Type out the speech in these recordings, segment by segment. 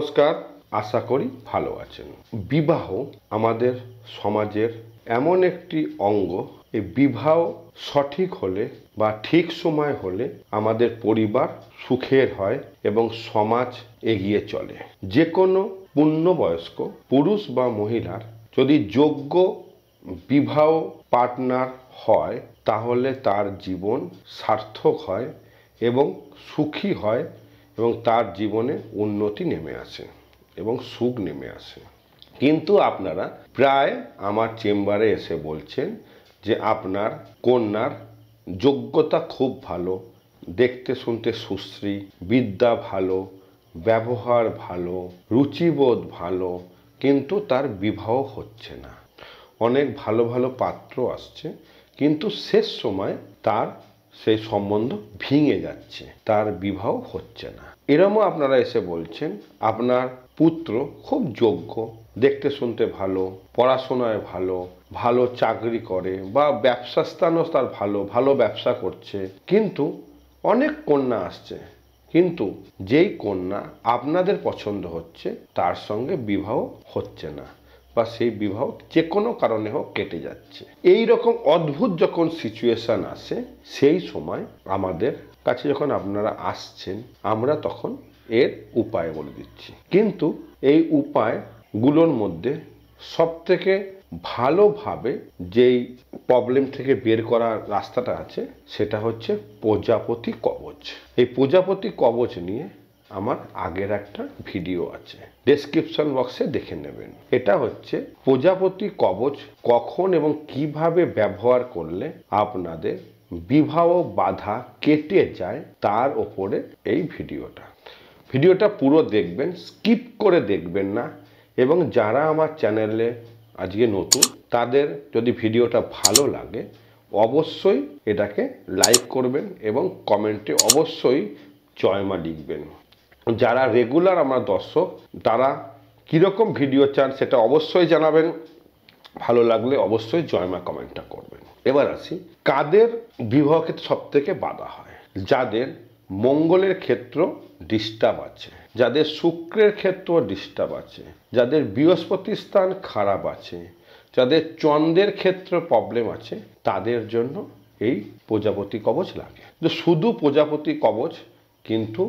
নমস্কার, আশা করি ভালো আছেন। বিবাহ আমাদের সমাজের এমন একটি অঙ্গ, এই বিবাহ সঠিক হলে বা ঠিক সময় হলে আমাদের পরিবার সুখের হয় এবং সমাজ এগিয়ে চলে। যে কোনো পূর্ণবয়স্ক পুরুষ বা মহিলার যদি যোগ্য বিবাহ পার্টনার হয় তাহলে তার জীবন সার্থক হয় এবং সুখী হয় এবং তার জীবনে উন্নতি নেমে আসে এবং সুখ নেমে আসে। কিন্তু আপনারা প্রায় আমার চেম্বারে এসে বলছেন যে আপনার কন্যার যোগ্যতা খুব ভালো, দেখতে শুনতে সুশ্রী, বিদ্যা ভালো, ব্যবহার ভালো, রুচিবোধ ভালো, কিন্তু তার বিবাহ হচ্ছে না। অনেক ভালো ভালো পাত্র আসছে, কিন্তু শেষ সময় তার সেই সম্বন্ধ ভেঙে যাচ্ছে, তার বিবাহ হচ্ছে না। এরমও আপনারা এসে বলছেন আপনার পুত্র খুব যোগ্য, দেখতে শুনতে ভালো, পড়াশোনায় ভালো, ভালো চাকরি করে বা ব্যবসা স্থানও তার ভালো, ভালো ব্যবসা করছে, কিন্তু অনেক কন্যা আসছে, কিন্তু যেই কন্যা আপনাদের পছন্দ হচ্ছে তার সঙ্গে বিবাহ হচ্ছে না বা সেই বিবাহ যে কোনো কারণে হোক কেটে যাচ্ছে। এই রকম অদ্ভুত যখন সিচুয়েশন আসে, সেই সময় আমাদের কাছে যখন আপনারা আসছেন, আমরা তখন এর উপায় বলে দিচ্ছি। কিন্তু এই উপায়গুলোর মধ্যে সবথেকে ভালোভাবে যেই প্রবলেম থেকে বের করার রাস্তাটা আছে সেটা হচ্ছে প্রজাপতি কবচ। এই প্রজাপতি কবচ নিয়ে আমার আগের একটা ভিডিও আছে, ডেসক্রিপশন বক্সে দেখে নেবেন। এটা হচ্ছে প্রজাপতি কবচ কখন এবং কিভাবে ব্যবহার করলে আপনাদের বিবাহ বাধা কেটে যায় তার ওপরে এই ভিডিওটা পুরো দেখবেন, স্কিপ করে দেখবেন না। এবং যারা আমার চ্যানেলে আজকে নতুন, তাদের যদি ভিডিওটা ভালো লাগে অবশ্যই এটাকে লাইক করবেন এবং কমেন্টে অবশ্যই জয়মা লিখবেন। যারা রেগুলার আমার দর্শক, তারা কীরকম ভিডিও চান সেটা অবশ্যই জানাবেন। ভালো লাগলে অবশ্যই জয়মা কমেন্টটা করবেন। এবার আসি, কাদের বিবাহ ক্ষেত্রে সব থেকে বাধা হয়? যাদের মঙ্গলের ক্ষেত্র ডিস্টার্ব আছে, যাদের শুক্রের ক্ষেত্র ডিস্টার্ব আছে, যাদের বৃহস্পতি স্থান খারাপ আছে, যাদের চন্দ্রের ক্ষেত্রে প্রবলেম আছে, তাদের জন্য এই প্রজাপতি কবচ লাগে। তো শুধু প্রজাপতি কবচ কিন্তু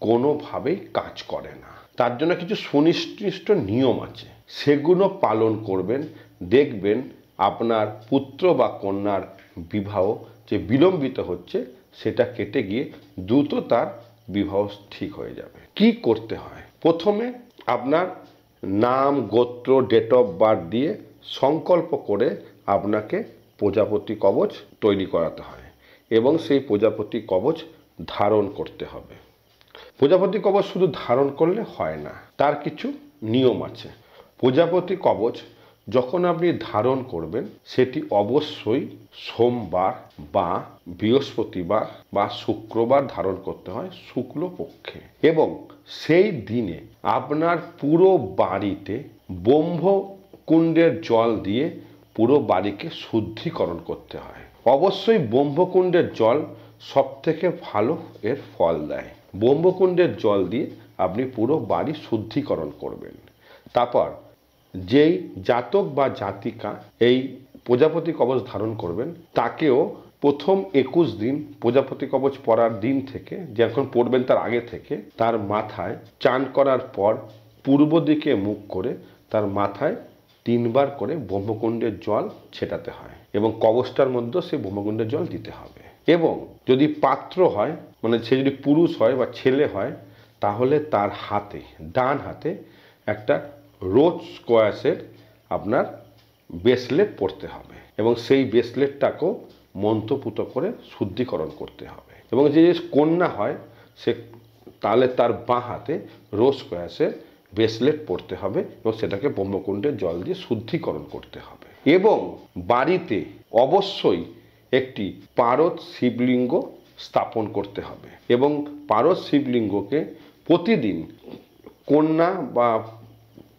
কোনোভাবেই কাজ করে না, তার জন্য কিছু সুনির্দিষ্ট নিয়ম আছে, সেগুলো পালন করবেন। দেখবেন আপনার পুত্র বা কন্যার বিবাহ যে বিলম্বিত হচ্ছে সেটা কেটে গিয়ে দ্রুত তার বিবাহ ঠিক হয়ে যাবে। কি করতে হয়? প্রথমে আপনার নাম, গোত্র, ডেট অফ বার্থ দিয়ে সংকল্প করে আপনাকে প্রজাপতি কবচ তৈরি করাতে হয় এবং সেই প্রজাপতি কবচ ধারণ করতে হবে। প্রজাপতি কবচ শুধু ধারণ করলে হয় না, তার কিছু নিয়ম আছে। প্রজাপতি কবচ যখন আপনি ধারণ করবেন সেটি অবশ্যই সোমবার বা বৃহস্পতিবার বা শুক্রবার ধারণ করতে হয় শুক্লপক্ষে, এবং সেই দিনে আপনার পুরো বাড়িতে ব্রহ্মকুণ্ডের জল দিয়ে পুরো বাড়িকে শুদ্ধিকরণ করতে হয়। অবশ্যই ব্রহ্মকুণ্ডের জল সব থেকে ভালো এর ফল দেয়। ব্রহ্মকুণ্ডের জল দিয়ে আপনি পুরো বাড়ি শুদ্ধিকরণ করবেন। তারপর যেই জাতক বা জাতিকা এই প্রজাপতি কবচ ধারণ করবেন তাকেও প্রথম 21 দিন প্রজাপতি কবচ পরার দিন থেকে, যখন পড়বেন তার আগে থেকে, তার মাথায় চান করার পর পূর্ব দিকে মুখ করে তার মাথায় 3 বার করে ব্রহ্মকুণ্ডের জল ছেটাতে হয় এবং কবচটার মধ্যে সেই ব্রহ্মকুণ্ডের জল দিতে হবে। এবং যদি পাত্র হয়, মানে সে যদি পুরুষ হয় বা ছেলে হয়, তাহলে তার হাতে, ডান হাতে একটা রোজ স্কোয়াশের আপনার ব্রেসলেট পরতে হবে এবং সেই ব্রেসলেটটাকেও মন্ত্রপুত করে শুদ্ধিকরণ করতে হবে। এবং যে কন্যা হয় সে তাহলে তার বাঁ হাতে রোজ স্কোয়াশের ব্রেসলেট পরতে হবে এবং সেটাকে ব্রহ্মকুণ্ডের জল দিয়ে শুদ্ধিকরণ করতে হবে। এবং বাড়িতে অবশ্যই একটি পারদ শিবলিঙ্গ স্থাপন করতে হবে এবং পারদ শিবলিঙ্গকে প্রতিদিন কন্যা বা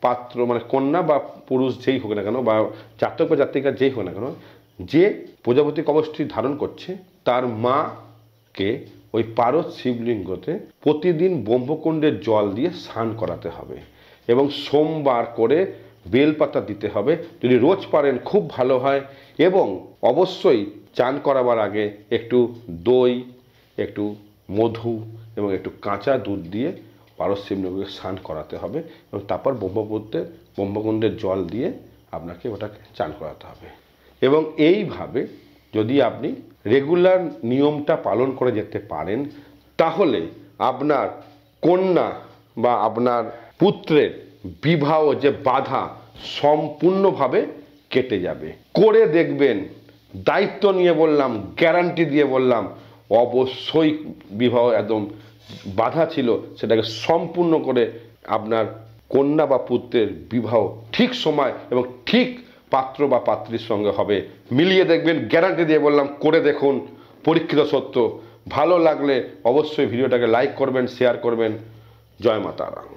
পাত্র, মানে কন্যা বা পুরুষ যেই হোক না কেন, বা জাতক বা জাতিকা যেই হোক না কেন, যে প্রজাপতি কবচটি ধারণ করছে তার মাকে ওই পারদ শিবলিঙ্গতে প্রতিদিন ব্রহ্মকুণ্ডের জল দিয়ে স্নান করাতে হবে এবং সোমবার করে বেলপাতা দিতে হবে। যদি রোজ পারেন খুব ভালো হয়। এবং অবশ্যই চান করাবার আগে একটু দই, একটু মধু এবং একটু কাঁচা দুধ দিয়ে পারদ শিবলিঙ্গকে স্নান করাতে হবে এবং তারপর ব্রহ্মকুণ্ডের জল দিয়ে আপনাকে ওটাকে চান করাতে হবে। এবং এইভাবে যদি আপনি রেগুলার নিয়মটা পালন করে যেতে পারেন, তাহলে আপনার কন্যা বা আপনার পুত্রের বিবাহ যে বাধা সম্পূর্ণভাবে কেটে যাবে। করে দেখবেন, দায়িত্ব নিয়ে বললাম, গ্যারান্টি দিয়ে বললাম, অবশ্যই বিবাহ একদম বাধা ছিল সেটাকে সম্পূর্ণ করে আপনার কন্যা বা পুত্রের বিবাহ ঠিক সময় এবং ঠিক পাত্র বা পাত্রীর সঙ্গে হবে। মিলিয়ে দেখবেন, গ্যারান্টি দিয়ে বললাম, করে দেখুন, পরীক্ষিত সত্য। ভালো লাগলে অবশ্যই ভিডিওটাকে লাইক করবেন, শেয়ার করবেন। জয় মা তারা।